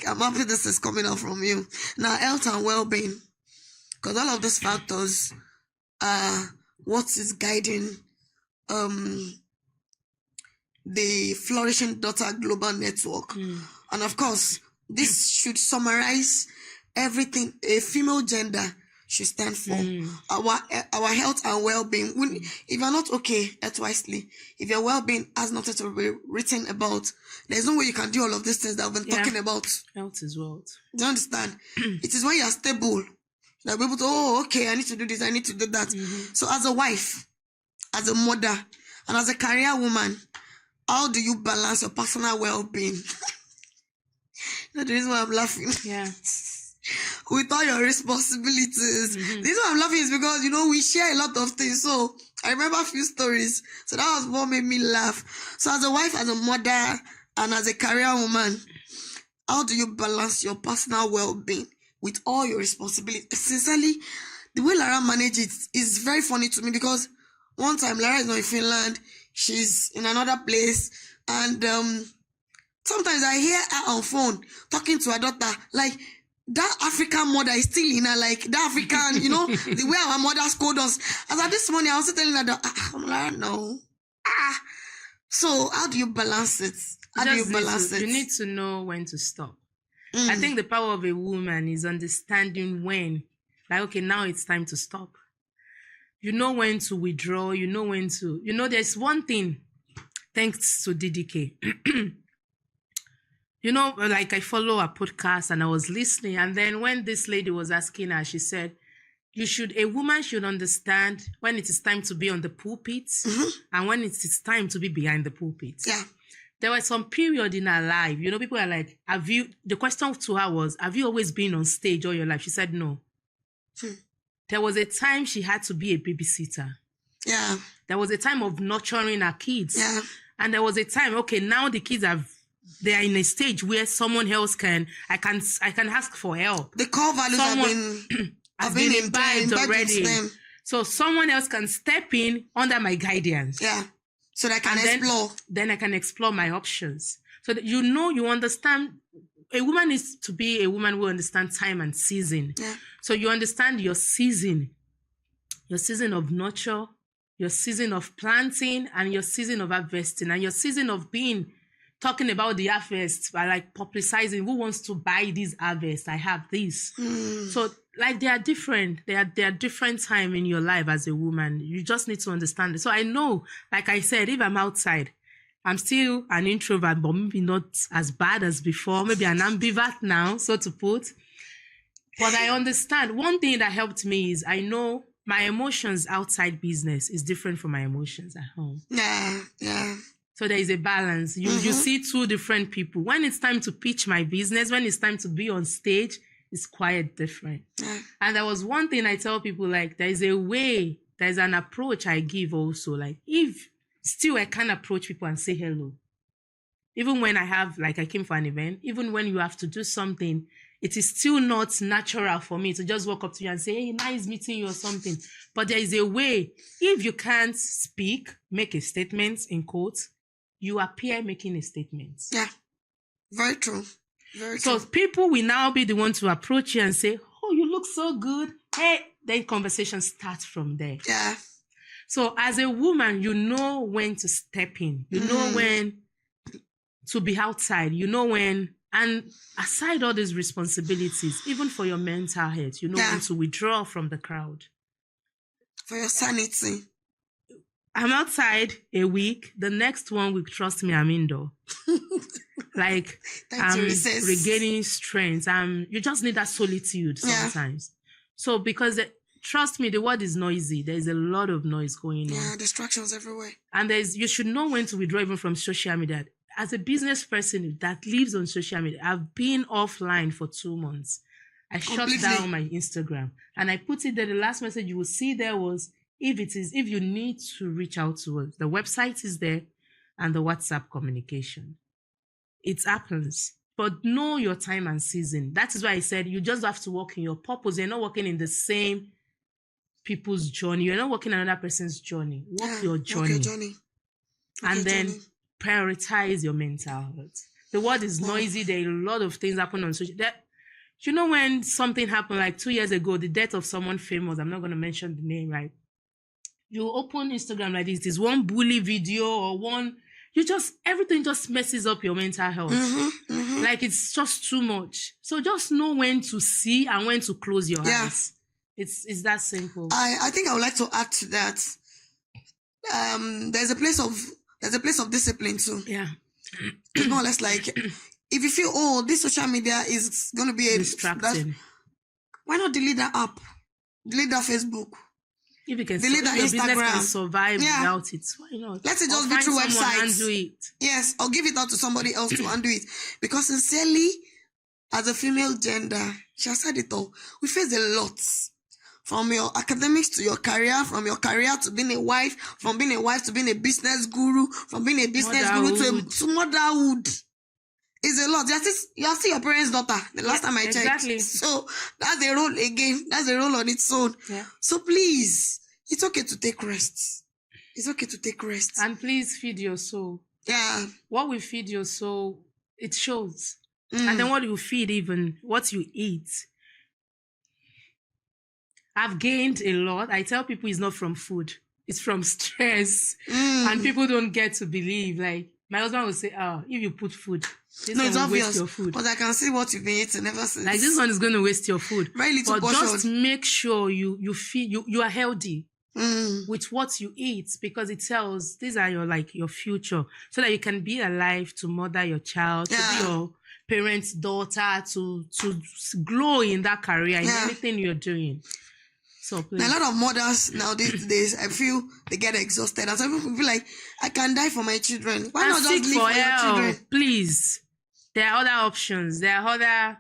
I'm happy this is coming out from you. Now, health and well-being. Because all of those factors are what is guiding the Flourishing Daughter Global Network. And of course, this should summarize everything a female gender should stand for. Our health and well-being. If you're not okay health wisely, if your well-being has nothing to be written about, there's no way you can do all of these things that I've been talking about. Health is wealth. Do you understand? It is when you're stable that we're able to, okay, I need to do this, I need to do that. So as a wife, as a mother, and as a career woman, how do you balance your personal well-being? That's the reason why I'm laughing. Yeah. With all your responsibilities. The reason why I'm laughing is because, we share a lot of things. So I remember a few stories. So that was what made me laugh. So as a wife, as a mother, and as a career woman, how do you balance your personal well-being with all your responsibilities? Sincerely, the way Lara manages it is very funny to me, because one time Lara is not in Finland, she's in another place, and sometimes I hear her on phone talking to her daughter, like that African mother is still in her, like that African, the way our mother scolded us. As of this morning, I was telling her that, I'm like, no. So how do you balance it? How do you balance it? You need to know when to stop. I think the power of a woman is understanding when, like, okay, now it's time to stop. You know when to withdraw. You know when to, there's one thing, thanks to DDK. Like I follow a podcast and I was listening. And then when this lady was asking her, she said, a woman should understand when it is time to be on the pulpit and when it is time to be behind the pulpit. Yeah. There was some period in her life, people are like, the question to her was, have you always been on stage all your life? She said, no. There was a time she had to be a babysitter. Yeah. There was a time of nurturing her kids. Yeah. And there was a time, okay, now the kids they are in a stage where someone else I can ask for help. The core values have been imbibed already. So someone else can step in under my guidance. Yeah. So that I can explore. Then I can explore my options. So that you understand. A woman is to be a woman who understands time and season. Yeah. So you understand your season of nurture, your season of planting, and your season of harvesting, and your season of talking about the harvest, by like publicizing who wants to buy this harvest. I have this. So like they are different. They are different time in your life as a woman. You just need to understand it. So I know, like I said, if I'm outside, I'm still an introvert, but maybe not as bad as before. Maybe an ambivert now, so to put. But I understand. One thing that helped me is I know my emotions outside business is different from my emotions at home. Yeah. So there is a balance. You see two different people. When it's time to pitch my business, when it's time to be on stage, it's quite different. And there was one thing I tell people, like, there's an approach I give also. Like, if still I can approach people and say hello. Even when I came for an event, even when you have to do something, it is still not natural for me to just walk up to you and say, hey, nice meeting you or something. But there is a way. If you can't speak, make a statement in quotes, you appear making a statement. Yeah. Very true. So people will now be the one to approach you and say, oh, you look so good. Hey, then conversation starts from there. Yeah. So as a woman, you know when to step in. You know when to be outside. You know when, and aside all these responsibilities, even for your mental health, you know when to withdraw from the crowd. For your sanity. I'm outside a week. The next 1 week, trust me, I'm indoor. Like, I'm regaining strength. You just need that solitude sometimes. So, because trust me, the world is noisy. There's a lot of noise going on. Yeah, distractions everywhere. And you should know when to withdraw even from social media. As a business person that lives on social media, I've been offline for 2 months. I shut down my Instagram. And I put it there. The last message you will see there was, if you need to reach out to us, the website is there and the WhatsApp communication. It happens. But know your time and season. That is why I said you just have to walk in your purpose. You're not walking in the same people's journey. You're not walking another person's journey. Walk your journey. And then prioritize your mental health. The world is noisy. There are a lot of things happen on social media. You know when something happened like 2 years ago, the death of someone famous, I'm not going to mention the name, right? You open Instagram like this, there's one bully video or one, everything just messes up your mental health. Like it's just too much. So just know when to see and when to close your eyes. It's that simple. I think I would like to add to that. There's a place of discipline too. Yeah. It's more or less like, if you feel, oh, this social media is going to be distracting, why not delete that app? Delete that Facebook. If you can, delete that your Instagram. Business can survive without it. Why not? Let it just be through websites. Handle it. Yes, or give it out to somebody else to undo it. Because sincerely, as a female gender, she has said it all. We face a lot. From your academics to your career, from your career to being a wife, from being a wife to being a business guru, from being a business guru to motherhood. It's a lot. You are still your parents' daughter. The last time I checked. Exactly. So that's a role again. That's a role on its own. Yeah. So please, it's okay to take rest. It's okay to take rest. And please feed your soul. Yeah. What we feed your soul, it shows. And then what you feed, even what you eat. I've gained a lot. I tell people it's not from food. It's from stress. And people don't get to believe. Like, my husband will say, if you put food, this one will waste your food. But I can see what you've been eating ever since. Like, this one is going to waste your food. Very little portion. But just make sure you feel you are healthy with what you eat, because it tells these are your future, so that you can be alive to mother your child, to be your parents' daughter, to glow in that career, in anything you're doing. So please. A lot of mothers now these days, I feel they get exhausted, and some people feel like, I can die for my children. Why not just live for your children? Please, there are other options. There are other.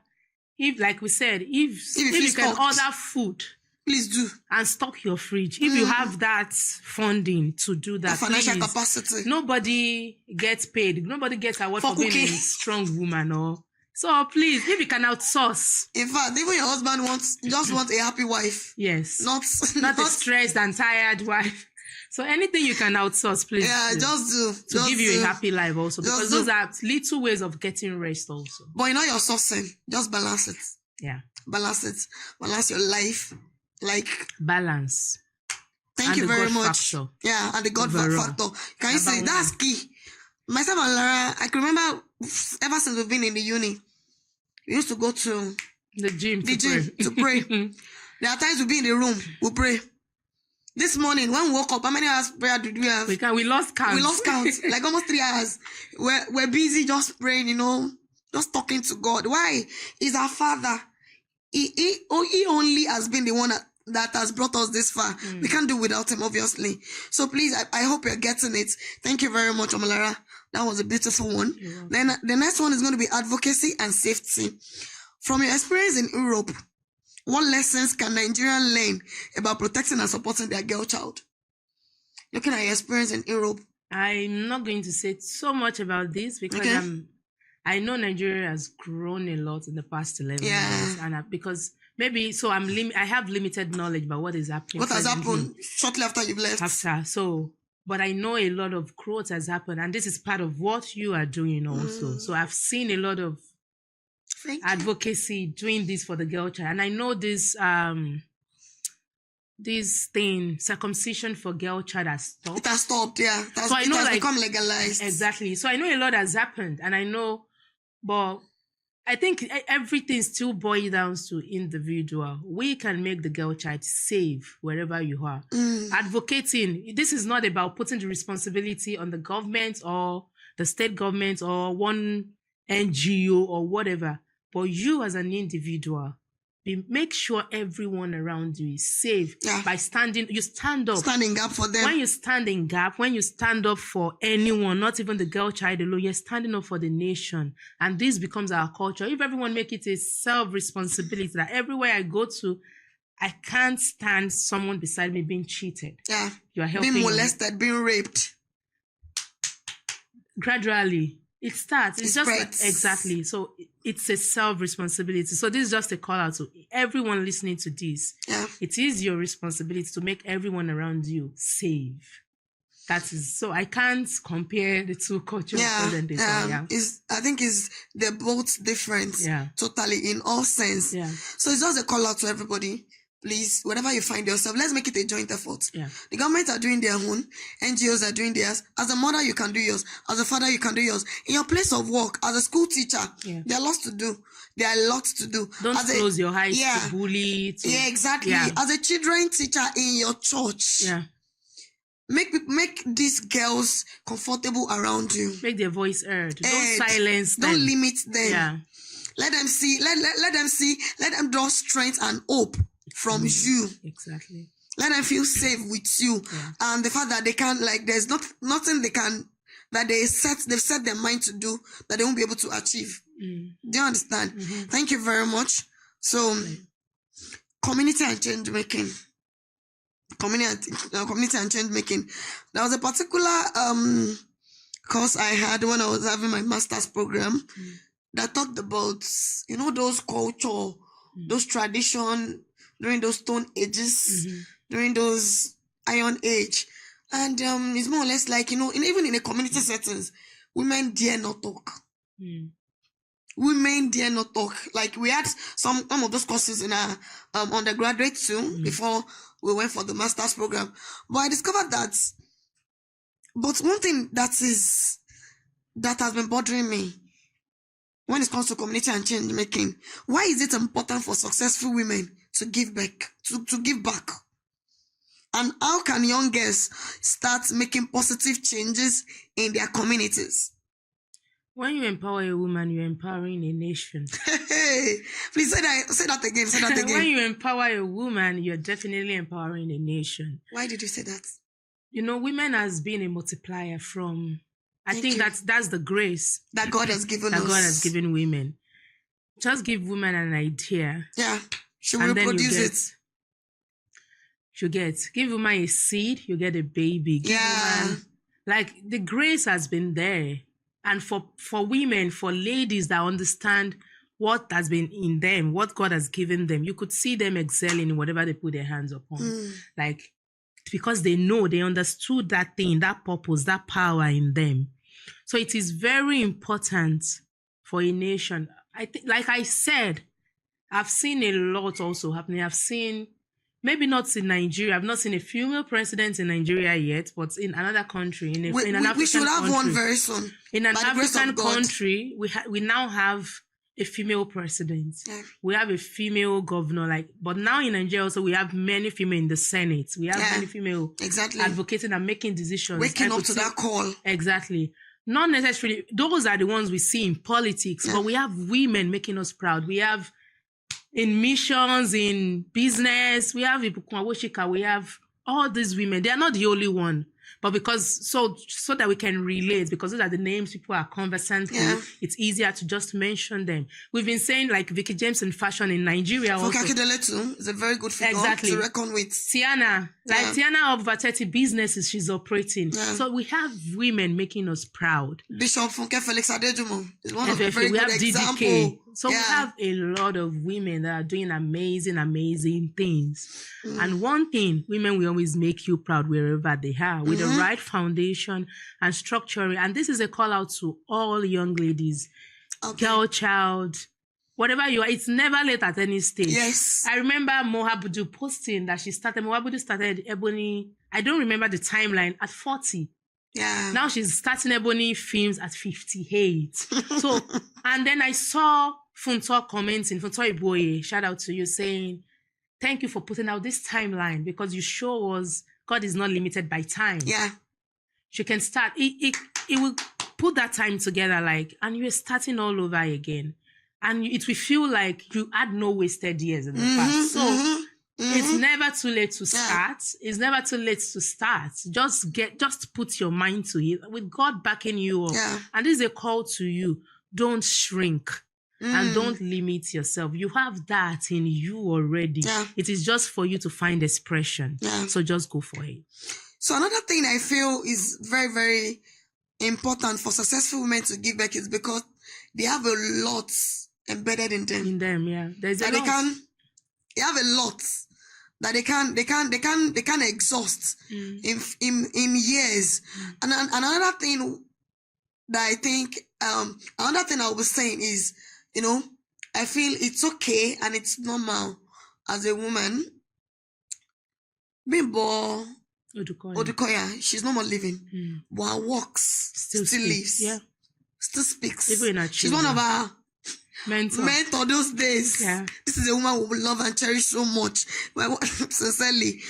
If, like we said, if you can order food, please do, and stock your fridge. If you have that funding to do that, financial capacity. Nobody gets paid. Nobody gets award for being a strong woman, or. So please, if you can outsource. In fact, even your husband just wants a happy wife. Yes. Not a stressed and tired wife. So anything you can outsource, please. Yeah, just do. To give you a happy life also. Because those are little ways of getting rest also. But you know you're sourcing. Just balance it. Yeah. Balance it. Balance your life. Like. Balance. Thank you very much. Factor. Yeah, and the God factor. Can you say that's key? Myself and Lara, I can remember ever since we've been in the uni, we used to go to the gym to pray. There are times we'll be in the room, we'll pray. This morning, when we woke up, how many hours prayer did we have? We lost count. We lost count. Like almost 3 hours. We're busy just praying, just talking to God. Why? He's our Father. He only has been the one that has brought us this far. We can't do without him, obviously. So please, I hope you're getting it. Thank you very much, Omalara. That was a beautiful one. Then the next one is going to be advocacy and safety. From your experience in Europe, what lessons can Nigerians learn about protecting and supporting their girl child? Looking at your experience in Europe. I'm not going to say so much about this because I know Nigeria has grown a lot in the past 11 years. And because maybe, so I have limited knowledge about what is happening. What has happened shortly after you've left? But I know a lot of growth has happened, and this is part of what you are doing also. So I've seen a lot of advocacy doing this for the girl child. And I know this thing, circumcision for girl child, has stopped. It has stopped, yeah. It has become legalized. Exactly. So I know a lot has happened, and I know, but I think everything still boils down to individual. We can make the girl child safe wherever you are. Advocating, this is not about putting the responsibility on the government or the state government or one NGO or whatever. But you as an individual, make sure everyone around you is safe by stand up. Standing gap for them. When you stand up for anyone, not even the girl child alone, you're standing up for the nation. And this becomes our culture. If everyone make it a self-responsibility that everywhere I go to, I can't stand someone beside me being cheated. Yeah. You are helping being molested, being raped. Gradually. It starts. It's just exactly. So it's a self-responsibility. So this is just a call out to everyone listening to this. Yeah. It is your responsibility to make everyone around you safe. That is so I can't compare the two cultures present this one. Yeah. I think they're both different. Yeah. Totally in all sense. Yeah. So it's just a call out to everybody. Please, wherever you find yourself, let's make it a joint effort. Yeah. The government are doing their own, NGOs are doing theirs. As a mother, you can do yours. As a father, you can do yours. In your place of work, as a school teacher, there are lots to do. Don't close your eyes to bully. Yeah, exactly. Yeah. As a children teacher in your church, make these girls comfortable around you. Make their voice heard. Don't silence them. Don't limit them. Yeah. Let them see. Let them draw strength and hope from you. Exactly. Let them feel safe with you. Yeah. And the fact that they can't, there's nothing they can, that they've set their mind to do that they won't be able to achieve. Do you understand? Thank you very much. So, community and change making. Community and change making. There was a particular course I had when I was having my master's program that talked about, those culture, those tradition during those stone ages, during those iron age. And it's more or less like, even in a community settings, women dare not talk. Women dare not talk. Like we had some of those courses in our undergraduate too, before we went for the master's program. But I discovered that, but one thing that has been bothering me when it comes to community and change making, why is it important for successful women to give back, to give back? And how can young girls start making positive changes in their communities? When you empower a woman, you're empowering a nation. Hey, please say that again. When you empower a woman, you're definitely empowering a nation. Why did you say that? Women has been a multiplier from, I think that's the grace that God has given us. That God has given women. Just give women an idea. Yeah. She will reproduce it. Give woman a seed, you get a baby. Give woman, the grace has been there. And for women, for ladies that understand what has been in them, what God has given them, you could see them excelling in whatever they put their hands upon. Because they know, they understood that thing, that purpose, that power in them. So it is very important for a nation. I think, like I said, I've seen a lot also happening. I've seen, maybe not in Nigeria, I've not seen a female president in Nigeria yet, but in another country, in an African country. We should have one very soon. In an African country, we now have a female president. Yeah. We have a female governor, but now in Nigeria also we have many female in the Senate. We have many female advocating and making decisions. Waking up to that call. Exactly. Not necessarily, those are the ones we see in politics, but we have women making us proud. We have in missions, in business, we have we have all these women. They are not the only one, but because so that we can relate, because those are the names people are conversant with, it's easier to just mention them. We've been saying Vicky James in fashion in Nigeria. Fokakidele too is a very good figure to reckon with. Tiana, Tiana of over 30 businesses she's operating. Yeah. So we have women making us proud. Bishop Funke Felix Adejumo is one of the very good examples. DDK. So we have a lot of women that are doing amazing things. And one thing, women will always make you proud wherever they are, with the right foundation and structuring. And this is a call out to all young ladies, girl child, whatever you are, it's never late at any stage. Yes. I remember Mohabudu posting that Mohabudu started Ebony, I don't remember the timeline, at 40. Yeah. Now she's starting Ebony Films at 58. So, and then I saw Funto commenting, Funto Iboye, shout out to you, saying, thank you for putting out this timeline, because you show us God is not limited by time. Yeah. She can start, it will put that time together, and you're starting all over again. And it will feel like you had no wasted years in the past. So it's never too late to start. It's never too late to start. Just put your mind to it with God backing you up. Yeah. And this is a call to you. Don't shrink and don't limit yourself. You have that in you already. Yeah. It is just for you to find expression. Yeah. So just go for it. So another thing I feel is very, very important for successful women to give back is because they have a lot embedded in them. In them, yeah. There's a lot. They have a lot that they can't exhaust in years. And another thing that I think another thing I was saying is, I feel it's okay and it's normal as a woman. Bimbo Odukoya, she's no more living, but her works still lives, still speaks. Even in her she's one of our mentor those days. Yeah. This is a woman we love and cherish so much, sincerely.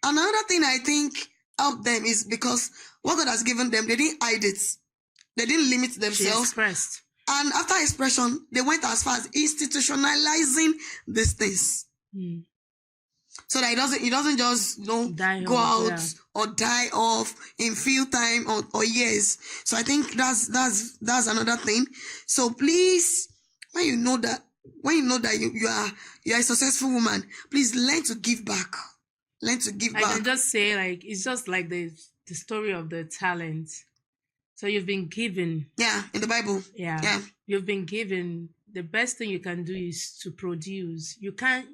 Another thing I think helped them is because what God has given them, they didn't hide it. They didn't limit themselves. She expressed. And after expression, they went as far as institutionalizing these things. So that it doesn't just go out or die off in few time or years. So I think that's another thing. So please, when you know that you are a successful woman, please learn to give back. Learn to give back. I can just say, like, it's just like the story of the talent. So you've been given. Yeah, in the Bible. Yeah. You've been given. The best thing you can do is to produce. You can't.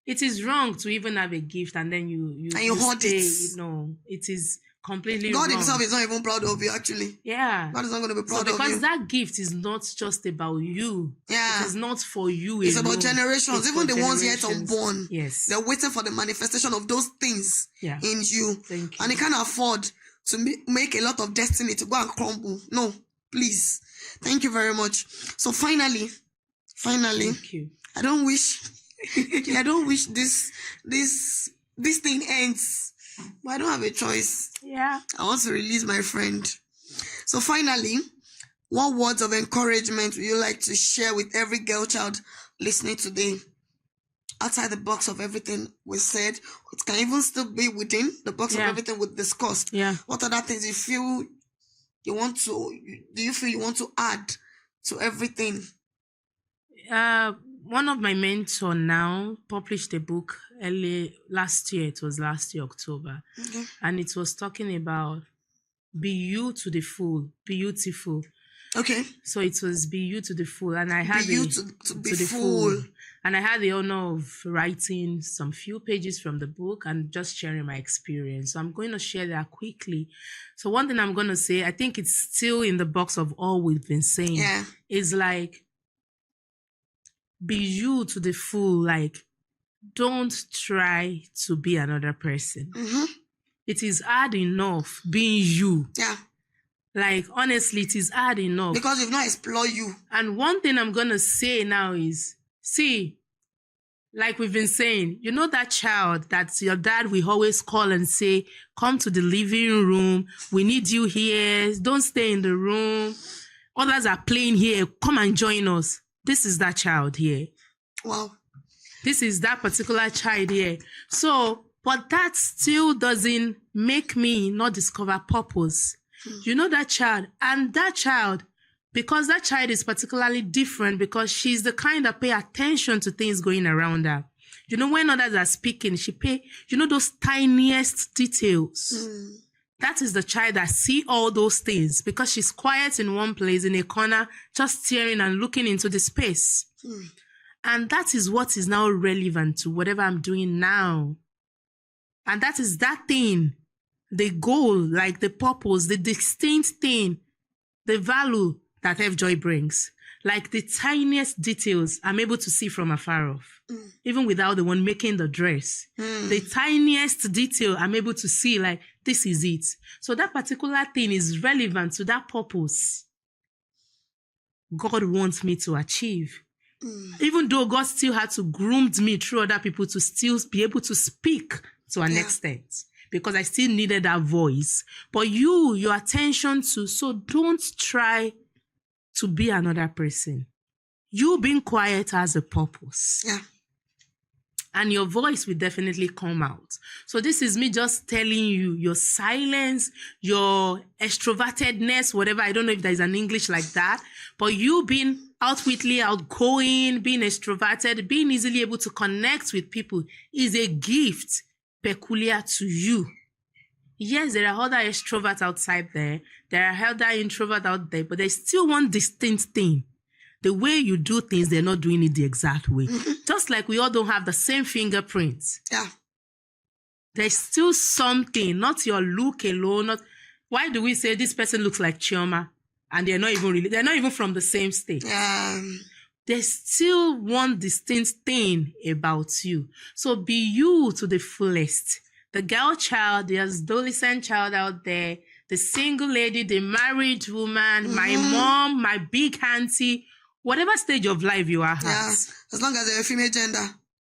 It is wrong to even have a gift and then you hoard stay. it. No, it is completely God wrong. himself is not even proud of you, actually. Yeah. God is not going to be proud of you. Because that gift is not just about you. Yeah. It is not for you It's alone. about generations. It's even for the ones yet unborn. Yes. They're waiting for the manifestation of those things in you. Thank you. And they can't afford to make a lot of destiny to go and crumble. No, please. Thank you very much. So finally, thank you. I don't wish this thing ends, but I don't have a choice. Yeah. I want to release my friend. So finally, what words of encouragement would you like to share with every girl child listening today? Outside the box of everything we said, it can even still be within the box of everything we discussed. Yeah. What other things you feel you want to add to everything? One of my mentors now published a book last year. It was last year, October. Okay. And it was talking about be you to the full, beautiful. Okay. So it was be you to the full. And I had be you to be the full. And I had the honor of writing some few pages from the book and just sharing my experience. So I'm going to share that quickly. So one thing I'm going to say, I think it's still in the box of all we've been saying. Yeah. Is like, be you to the full. Like, don't try to be another person. Mm-hmm. It is hard enough being you. Yeah. Like, honestly, it is hard enough. Because you've not explored you. And one thing I'm going to say now is, see, like we've been saying, you know that child that your dad will always call and say, come to the living room. We need you here. Don't stay in the room. Others are playing here. Come and join us. This is that child here. Wow. This is that particular child here. So, but that still doesn't make me not discover purpose. You know that child. And that child, because that child is particularly different because she's the kind that pay attention to things going around her. You know, when others are speaking, she pay, those tiniest details. That is the child that see all those things because she's quiet in one place in a corner, just staring and looking into the space. And that is what is now relevant to whatever I'm doing now. And that is that thing, the goal, like the purpose, the distinct thing, the value that F-Joy brings. Like the tiniest details I'm able to see from afar off, even without the one making the dress. The tiniest detail I'm able to see, like, this is it. So that particular thing is relevant to that purpose God wants me to achieve. Even though God still had to groom me through other people to still be able to speak to an extent, because I still needed that voice. But your attention to, so don't try to be another person. You being quiet has a purpose. Yeah. And your voice will definitely come out. So this is me just telling you, your silence, your extrovertedness, whatever. I don't know if there's an English like that. But you being outwardly outgoing, being extroverted, being easily able to connect with people is a gift peculiar to you. Yes, there are other extroverts outside there. There are other introverts out there. But there's still one distinct thing. The way you do things, they're not doing it the exact way. Just like we all don't have the same fingerprints. Yeah. There's still something, not your look alone. Why do we say this person looks like Chioma and they're not even from the same state? There's still one distinct thing about you. So be you to the fullest. The girl child, the adolescent child out there, the single lady, the married woman, my mom, my big auntie, whatever stage of life you are at. Yeah, as long as they're a female gender.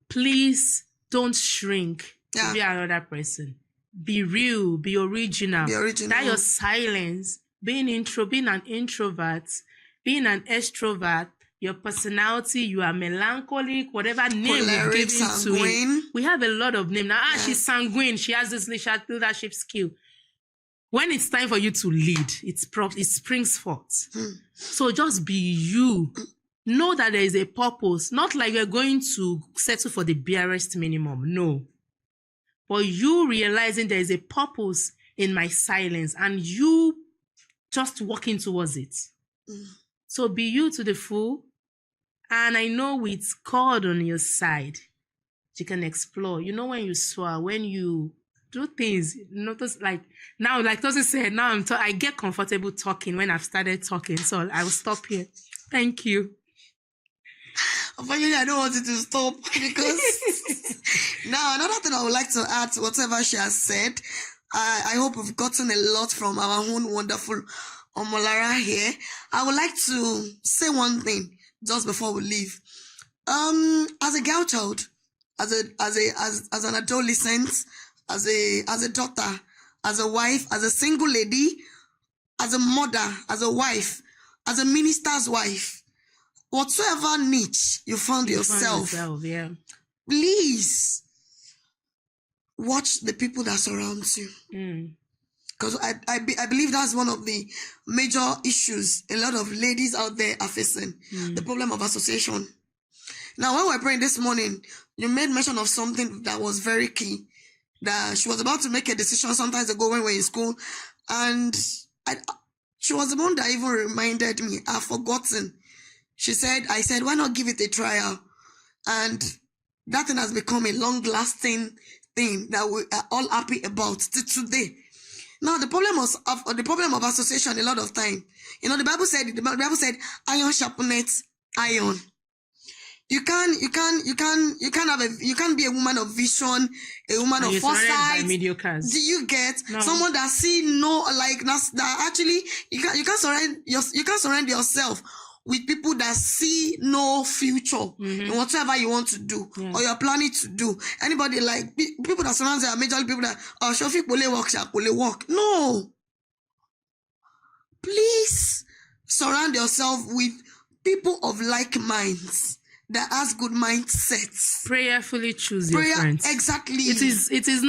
Please don't shrink to be another person. Be real, be original. That your silence, being an introvert, being an extrovert, your personality, you are melancholic, whatever name we've given to it. We have a lot of names. Now, she's sanguine, she has this leadership skill. When it's time for you to lead, it springs forth. So just be you. Know that there is a purpose. Not like you're going to settle for the barest minimum. No. But you realizing there is a purpose in my silence and you just walking towards it. So be you to the full. And I know with God on your side, you can explore. You know, when you soar, when you do things, notice like now, like Tosin said, now I get comfortable talking when I've started talking. So I will stop here. Thank you. Unfortunately, I don't want it to stop because now another thing I would like to add to whatever she has said. I hope we've gotten a lot from our own wonderful Omolara here. I would like to say one thing just before we leave. As a girl child, as an adolescent, as a daughter, as a wife, as a single lady, as a mother, as a wife, as a minister's wife, whatsoever niche you found yourself, please watch the people that surround you. Because I believe that's one of the major issues a lot of ladies out there are facing, the problem of association. Now, when we were praying this morning, you made mention of something that was very key, that she was about to make a decision sometimes ago when we were in school, and she was the one that even reminded me. I've forgotten. I said, why not give it a trial? And that thing has become a long-lasting thing that we are all happy about till today. Now, the problem of association a lot of time, the Bible said, iron sharpeneth iron. You can't be a woman of vision, a woman of foresight. Do you get someone that see that actually you can't surround yourself with people that see no future in whatever you want to do or you're planning to do. Anybody like people that surround you are majorly people that Shofi Pole work. No. Please surround yourself with people of like minds that has good mindsets. Prayerfully choose your friends. Exactly. It is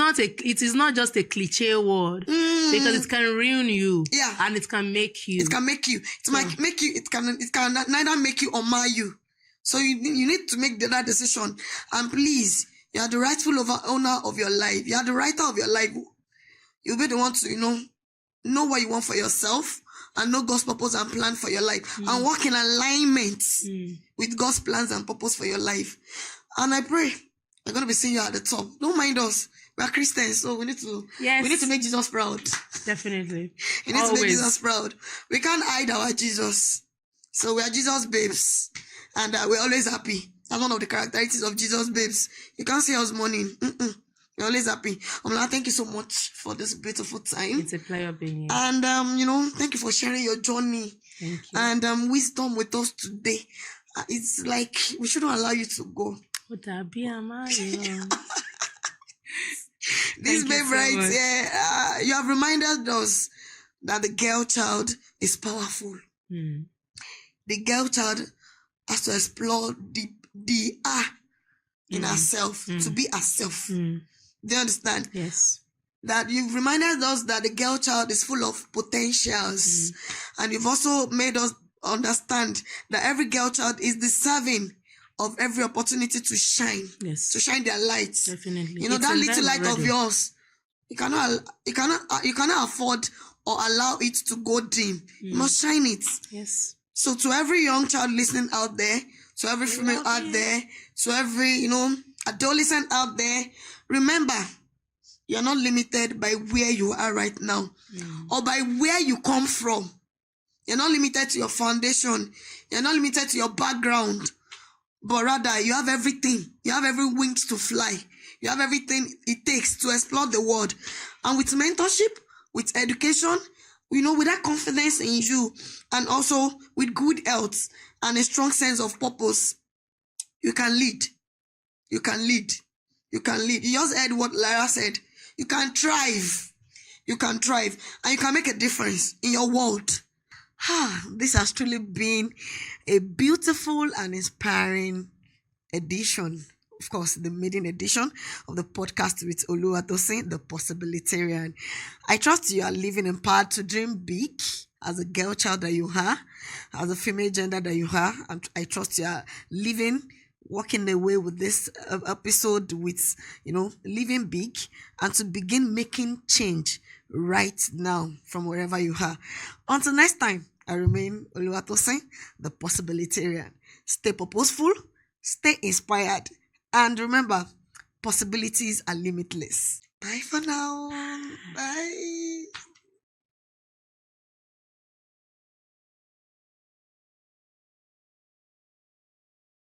not just a cliche word because it can ruin you. Yeah. And it can make you. It can make you. It can neither make you or mar you. So you need to make that decision. And please, you are the rightful owner of your life. You are the writer of your life. You'll be the one to know what you want for yourself and know God's purpose and plan for your life and work in alignment with God's plans and purpose for your life. And I pray we're going to be seeing you at the top. Don't mind us. We are Christians, so we need to make Jesus proud. Definitely. We need to make Jesus proud. We can't hide our Jesus. So we are Jesus babes. And we're always happy. That's one of the characteristics of Jesus babes. You can't see us mourning. We're always happy. Thank you so much for this beautiful time. It's a pleasure being here. And, thank you for sharing your journey. Thank you. And wisdom with us today. It's like we shouldn't allow you to go. This babe right here, you have reminded us that the girl child is powerful. The girl child has to explore the in herself, to be herself. Do you understand? Yes. That you've reminded us that the girl child is full of potentials. And you've also made us understand that every girl child is deserving of every opportunity to shine. Yes. To shine their light. Definitely. That little light of yours, you cannot afford or allow it to go dim. You must shine it. Yes. So to every young child listening out there, to every female out there, to every, adolescent out there, remember, You're not limited by where you are right now or by where you come from. You're not limited to your foundation. You're not limited to your background. But rather, you have everything. You have every wings to fly. You have everything it takes to explore the world. And with mentorship, with education, with that confidence in you, and also with good health and a strong sense of purpose, you can lead. You can lead. You can lead. You just heard what Lara said. You can thrive. You can thrive. And you can make a difference in your world. This has truly been a beautiful and inspiring edition. Of course, the maiden edition of the podcast with Oluwatosin, the Possibilitarian. I trust you are living empowered to dream big as a girl child that you are, as a female gender that you are. I trust you are walking away with this episode with, living big and to begin making change right now from wherever you are. Until next time, I remain Oluwatosin, the Possibilitarian. Stay purposeful, stay inspired, and remember, possibilities are limitless. Bye for now. Bye.